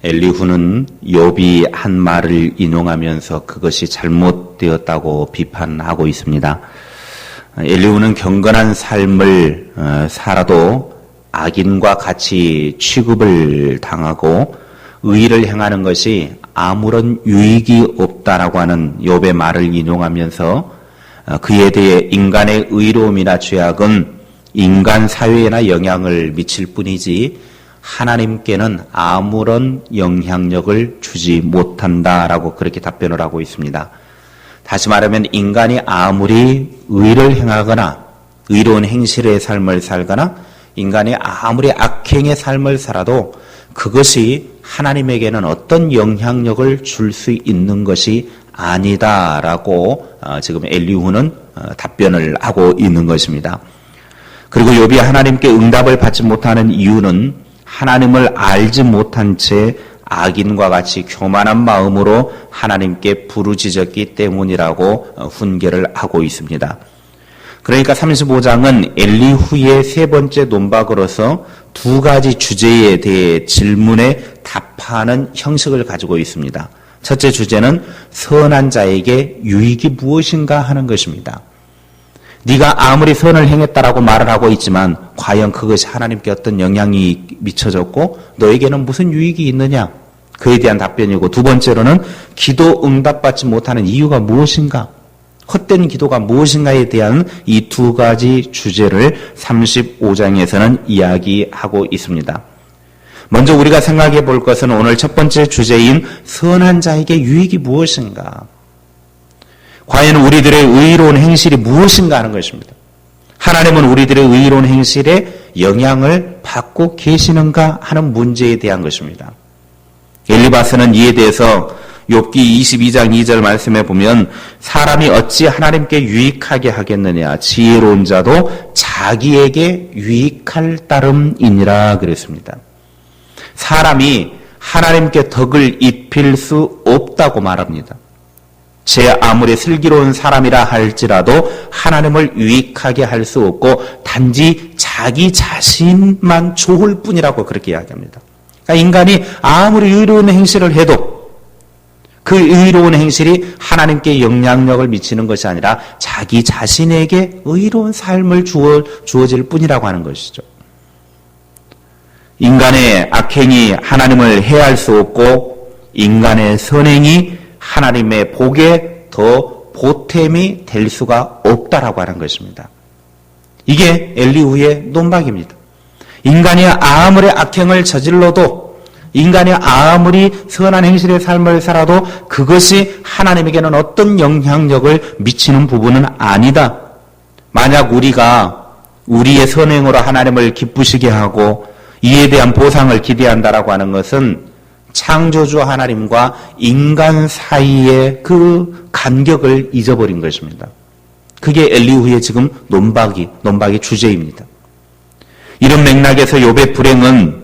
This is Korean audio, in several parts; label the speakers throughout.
Speaker 1: 엘리후는 욥이 한 말을 인용하면서 그것이 잘못되었다고 비판하고 있습니다. 엘리후는 경건한 삶을 살아도 악인과 같이 취급을 당하고 의를 행하는 것이 아무런 유익이 없다라고 하는 욥의 말을 인용하면서 그에 대해 인간의 의로움이나 죄악은 인간 사회에나 영향을 미칠 뿐이지 하나님께는 아무런 영향력을 주지 못한다라고 그렇게 답변을 하고 있습니다. 다시 말하면 인간이 아무리 의를 행하거나 의로운 행실의 삶을 살거나 인간이 아무리 악행의 삶을 살아도 그것이 하나님에게는 어떤 영향력을 줄 수 있는 것이 아니다라고 지금 엘리후는 답변을 하고 있는 것입니다. 그리고 욥이 하나님께 응답을 받지 못하는 이유는 하나님을 알지 못한 채 악인과 같이 교만한 마음으로 하나님께 부르짖었기 때문이라고 훈계를 하고 있습니다. 그러니까 35장은 엘리후의 세 번째 논박으로서 두 가지 주제에 대해 질문에 답하는 형식을 가지고 있습니다. 첫째 주제는 선한 자에게 유익이 무엇인가 하는 것입니다. 네가 아무리 선을 행했다라고 말을 하고 있지만 과연 그것이 하나님께 어떤 영향이 미쳐졌고 너에게는 무슨 유익이 있느냐? 그에 대한 답변이고, 두 번째로는 기도 응답받지 못하는 이유가 무엇인가? 헛된 기도가 무엇인가에 대한 이 두 가지 주제를 35장에서는 이야기하고 있습니다. 먼저 우리가 생각해 볼 것은 오늘 첫 번째 주제인 선한 자에게 유익이 무엇인가? 과연 우리들의 의로운 행실이 무엇인가 하는 것입니다. 하나님은 우리들의 의로운 행실에 영향을 받고 계시는가 하는 문제에 대한 것입니다. 엘리바스는 이에 대해서 욥기 22장 2절 말씀에 보면 사람이 어찌 하나님께 유익하게 하겠느냐, 지혜로운 자도 자기에게 유익할 따름이니라 그랬습니다. 사람이 하나님께 덕을 입힐 수 없다고 말합니다. 제 아무리 슬기로운 사람이라 할지라도 하나님을 유익하게 할 수 없고 단지 자기 자신만 좋을 뿐이라고 그렇게 이야기합니다. 그러니까 인간이 아무리 의로운 행실을 해도 그 의로운 행실이 하나님께 영향력을 미치는 것이 아니라 자기 자신에게 의로운 삶을 주어질 뿐이라고 하는 것이죠. 인간의 악행이 하나님을 해할 수 없고 인간의 선행이 하나님의 복에 더 보탬이 될 수가 없다라고 하는 것입니다. 이게 엘리후의 논박입니다. 인간이 아무리 악행을 저질러도 인간이 아무리 선한 행실의 삶을 살아도 그것이 하나님에게는 어떤 영향력을 미치는 부분은 아니다. 만약 우리가 우리의 선행으로 하나님을 기쁘시게 하고 이에 대한 보상을 기대한다라고 하는 것은 창조주 하나님과 인간 사이의 그 간격을 잊어버린 것입니다. 그게 엘리후의 지금 논박의 주제입니다. 이런 맥락에서 욥의 불행은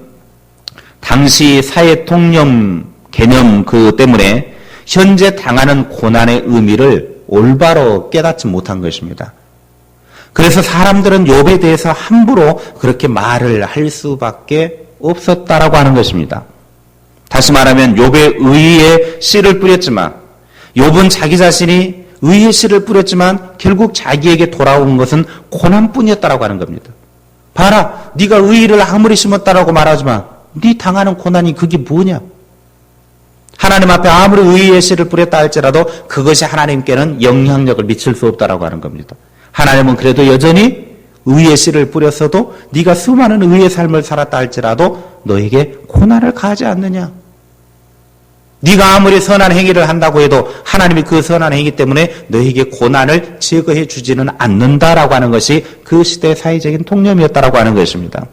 Speaker 1: 당시 사회 통념 개념 때문에 현재 당하는 고난의 의미를 올바로 깨닫지 못한 것입니다. 그래서 사람들은 욥에 대해서 함부로 그렇게 말을 할 수밖에 없었다라고 하는 것입니다. 다시 말하면 욥의 의의 씨를 뿌렸지만 욥은 자기 자신이 의의 씨를 뿌렸지만 결국 자기에게 돌아온 것은 고난뿐이었다라고 하는 겁니다. 봐라, 네가 의의를 아무리 심었다라고 말하지만 네 당하는 고난이 그게 뭐냐? 하나님 앞에 아무리 의의 씨를 뿌렸다 할지라도 그것이 하나님께는 영향력을 미칠 수 없다라고 하는 겁니다. 하나님은 그래도 여전히 의의 씨를 뿌렸어도 네가 수많은 의의 삶을 살았다 할지라도 너에게 고난을 가하지 않느냐? 네가 아무리 선한 행위를 한다고 해도 하나님이 그 선한 행위 때문에 너에게 고난을 제거해 주지는 않는다라고 하는 것이 그 시대의 사회적인 통념이었다라고 하는 것입니다.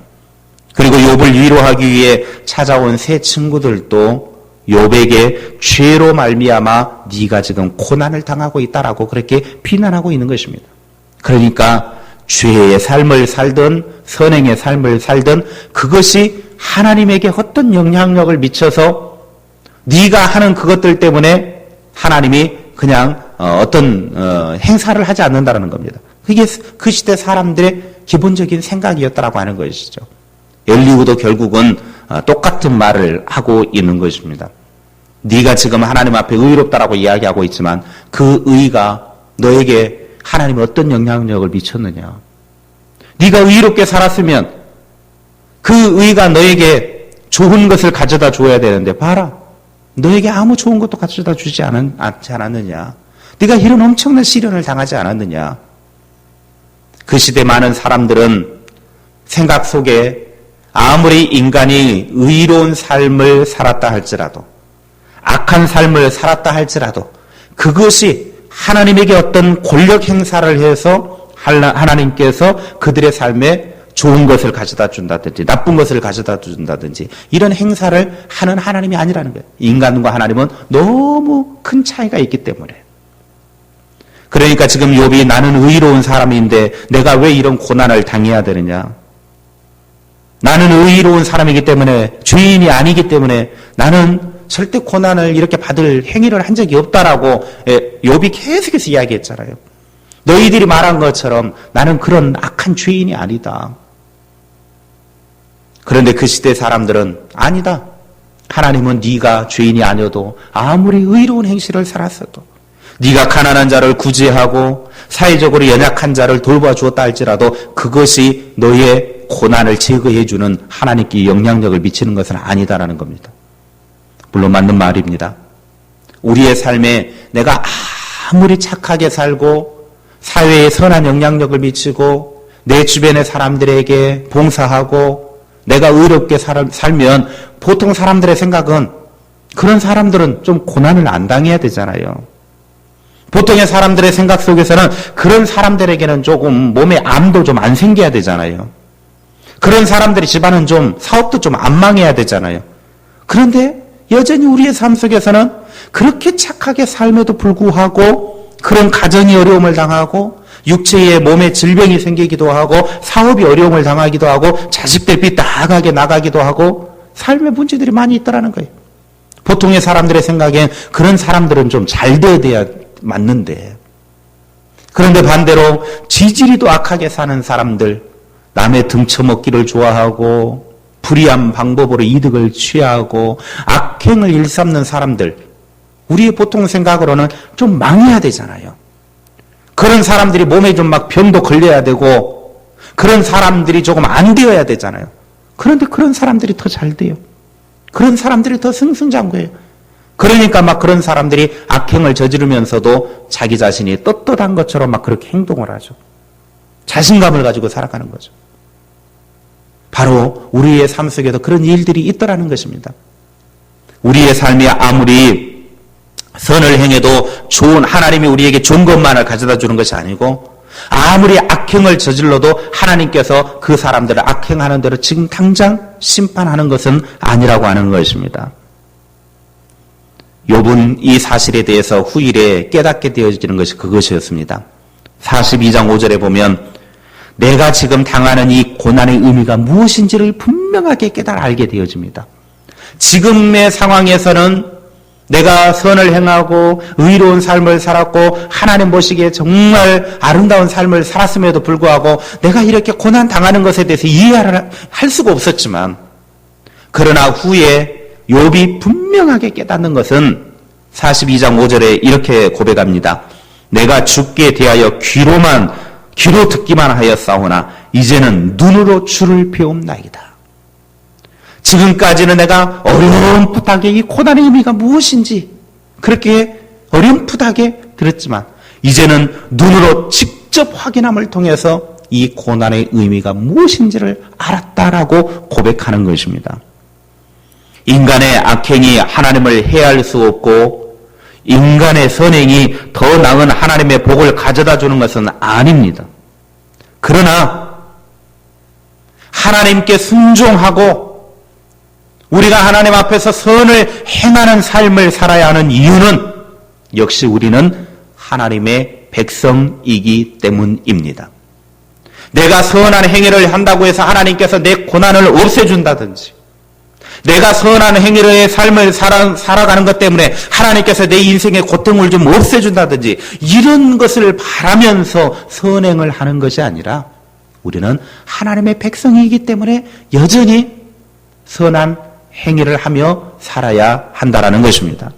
Speaker 1: 그리고 욥을 위로하기 위해 찾아온 세 친구들도 욥에게 죄로 말미암아 네가 지금 고난을 당하고 있다라고 그렇게 비난하고 있는 것입니다. 그러니까 죄의 삶을 살든 선행의 삶을 살든 그것이 하나님에게 어떤 영향력을 미쳐서 네가 하는 그것들 때문에 하나님이 그냥 어떤 행사를 하지 않는다는 겁니다. 그게 그 시대 사람들의 기본적인 생각이었다라고 하는 것이죠. 엘리후도 결국은 똑같은 말을 하고 있는 것입니다. 네가 지금 하나님 앞에 의롭다라고 이야기하고 있지만 그 의가 너에게 하나님이 어떤 영향력을 미쳤느냐. 네가 의롭게 살았으면 그 의가 너에게 좋은 것을 가져다 줘야 되는데 봐라. 너에게 아무 좋은 것도 가져다 주지 않지 않았느냐. 네가 이런 엄청난 시련을 당하지 않았느냐. 그 시대 많은 사람들은 생각 속에 아무리 인간이 의로운 삶을 살았다 할지라도 악한 삶을 살았다 할지라도 그것이 하나님에게 어떤 권력 행사를 해서 하나님께서 그들의 삶에 좋은 것을 가져다 준다든지 나쁜 것을 가져다 준다든지 이런 행사를 하는 하나님이 아니라는 거예요. 인간과 하나님은 너무 큰 차이가 있기 때문에. 그러니까 지금 욥이 나는 의로운 사람인데 내가 왜 이런 고난을 당해야 되느냐. 나는 의로운 사람이기 때문에 죄인이 아니기 때문에 나는 절대 고난을 이렇게 받을 행위를 한 적이 없다라고 욥이 계속해서 이야기했잖아요. 너희들이 말한 것처럼 나는 그런 악한 죄인이 아니다. 그런데 그 시대 사람들은 아니다. 하나님은 네가 죄인이 아니어도 아무리 의로운 행실을 살았어도 네가 가난한 자를 구제하고 사회적으로 연약한 자를 돌봐주었다 할지라도 그것이 너의 고난을 제거해 주는 하나님께 영향력을 미치는 것은 아니다라는 겁니다. 물론 맞는 말입니다. 우리의 삶에 내가 아무리 착하게 살고 사회에 선한 영향력을 미치고 내 주변의 사람들에게 봉사하고 내가 의롭게 살면 보통 사람들의 생각은 그런 사람들은 좀 고난을 안 당해야 되잖아요. 보통의 사람들의 생각 속에서는 그런 사람들에게는 조금 몸에 암도 좀 안 생겨야 되잖아요. 그런 사람들이 집안은 좀 사업도 좀 안 망해야 되잖아요. 그런데 여전히 우리의 삶 속에서는 그렇게 착하게 삶에도 불구하고 그런 가정이 어려움을 당하고 육체에 몸에 질병이 생기기도 하고 사업이 어려움을 당하기도 하고 자식들 빚 나가게 나가기도 하고 삶의 문제들이 많이 있다라는 거예요. 보통의 사람들의 생각엔 그런 사람들은 좀 잘 돼야 맞는데 그런데 반대로 지지리도 악하게 사는 사람들 남의 등쳐먹기를 좋아하고 불의한 방법으로 이득을 취하고 악행을 일삼는 사람들 우리의 보통 생각으로는 좀 망해야 되잖아요. 그런 사람들이 몸에 좀 막 병도 걸려야 되고 그런 사람들이 조금 안 되어야 되잖아요. 그런데 그런 사람들이 더 잘 돼요. 그런 사람들이 더 승승장구해요. 그러니까 막 그런 사람들이 악행을 저지르면서도 자기 자신이 떳떳한 것처럼 막 그렇게 행동을 하죠. 자신감을 가지고 살아가는 거죠. 바로 우리의 삶 속에도 그런 일들이 있더라는 것입니다. 우리의 삶이 아무리 선을 행해도 좋은 하나님이 우리에게 좋은 것만을 가져다 주는 것이 아니고 아무리 악행을 저질러도 하나님께서 그 사람들을 악행하는 대로 지금 당장 심판하는 것은 아니라고 하는 것입니다. 욥은 이 사실에 대해서 후일에 깨닫게 되어지는 것이 그것이었습니다. 42장 5절에 보면 내가 지금 당하는 이 고난의 의미가 무엇인지를 분명하게 알게 되어집니다. 지금의 상황에서는 내가 선을 행하고 의로운 삶을 살았고 하나님 보시기에 정말 아름다운 삶을 살았음에도 불구하고 내가 이렇게 고난 당하는 것에 대해서 이해를 할 수가 없었지만 그러나 후에 욥이 분명하게 깨닫는 것은 42장 5절에 이렇게 고백합니다. 내가 주께 대하여 귀로 듣기만 하였사오나 이제는 눈으로 주를 배움나이다. 지금까지는 내가 어렴풋하게 이 고난의 의미가 무엇인지 그렇게 어렴풋하게 들었지만 이제는 눈으로 직접 확인함을 통해서 이 고난의 의미가 무엇인지를 알았다라고 고백하는 것입니다. 인간의 악행이 하나님을 해할 수 없고 인간의 선행이 더 나은 하나님의 복을 가져다 주는 것은 아닙니다. 그러나 하나님께 순종하고 우리가 하나님 앞에서 선을 행하는 삶을 살아야 하는 이유는 역시 우리는 하나님의 백성이기 때문입니다. 내가 선한 행위를 한다고 해서 하나님께서 내 고난을 없애준다든지 내가 선한 행위의 삶을 살아가는 것 때문에 하나님께서 내 인생의 고통을 좀 없애준다든지 이런 것을 바라면서 선행을 하는 것이 아니라 우리는 하나님의 백성이기 때문에 여전히 선한 행위를 하며 살아야 한다라는 것입니다.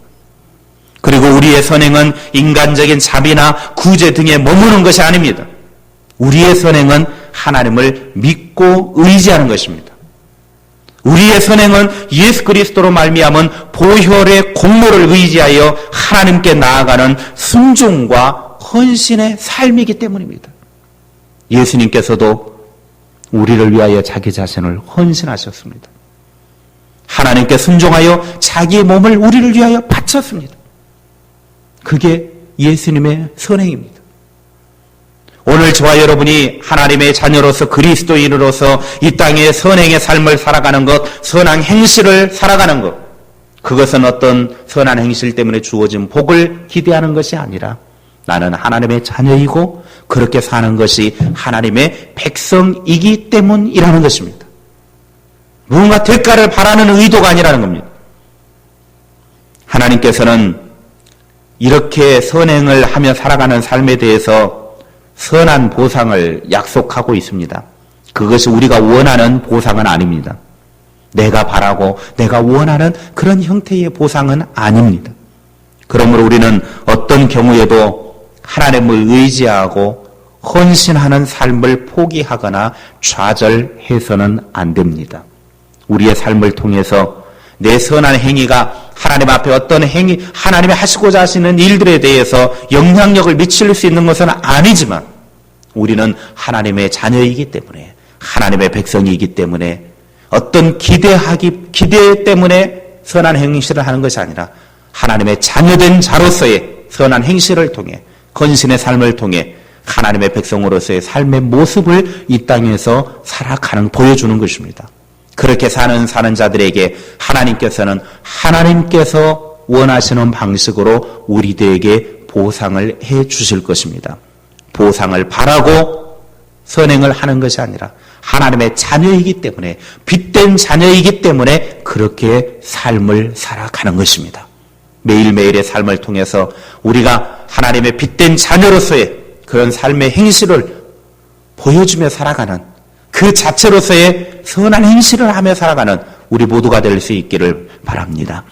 Speaker 1: 그리고 우리의 선행은 인간적인 자비나 구제 등에 머무는 것이 아닙니다. 우리의 선행은 하나님을 믿고 의지하는 것입니다. 우리의 선행은 예수 그리스도로 말미암은 보혈의 공로를 의지하여 하나님께 나아가는 순종과 헌신의 삶이기 때문입니다. 예수님께서도 우리를 위하여 자기 자신을 헌신하셨습니다. 하나님께 순종하여 자기의 몸을 우리를 위하여 바쳤습니다. 그게 예수님의 선행입니다. 오늘 저와 여러분이 하나님의 자녀로서 그리스도인으로서 이 땅의 선행의 삶을 살아가는 것, 선한 행실을 살아가는 것, 그것은 어떤 선한 행실 때문에 주어진 복을 기대하는 것이 아니라 나는 하나님의 자녀이고 그렇게 사는 것이 하나님의 백성이기 때문이라는 것입니다. 무언가 대가를 바라는 의도가 아니라는 겁니다. 하나님께서는 이렇게 선행을 하며 살아가는 삶에 대해서 선한 보상을 약속하고 있습니다. 그것이 우리가 원하는 보상은 아닙니다. 내가 바라고 내가 원하는 그런 형태의 보상은 아닙니다. 그러므로 우리는 어떤 경우에도 하나님을 의지하고 헌신하는 삶을 포기하거나 좌절해서는 안 됩니다. 우리의 삶을 통해서 내 선한 행위가 하나님 앞에 어떤 행위, 하나님이 하시고자 하시는 일들에 대해서 영향력을 미칠 수 있는 것은 아니지만 우리는 하나님의 자녀이기 때문에 하나님의 백성이기 때문에 어떤 기대 때문에 선한 행실을 하는 것이 아니라 하나님의 자녀된 자로서의 선한 행실을 통해 헌신의 삶을 통해 하나님의 백성으로서의 삶의 모습을 이 땅에서 보여주는 것입니다. 그렇게 사는 자들에게 하나님께서는 하나님께서 원하시는 방식으로 우리들에게 보상을 해 주실 것입니다. 보상을 바라고 선행을 하는 것이 아니라 하나님의 자녀이기 때문에 빚된 자녀이기 때문에 그렇게 삶을 살아가는 것입니다. 매일매일의 삶을 통해서 우리가 하나님의 빚된 자녀로서의 그런 삶의 행실을 보여주며 살아가는 그 자체로서의 선한 행실을 하며 살아가는 우리 모두가 될 수 있기를 바랍니다.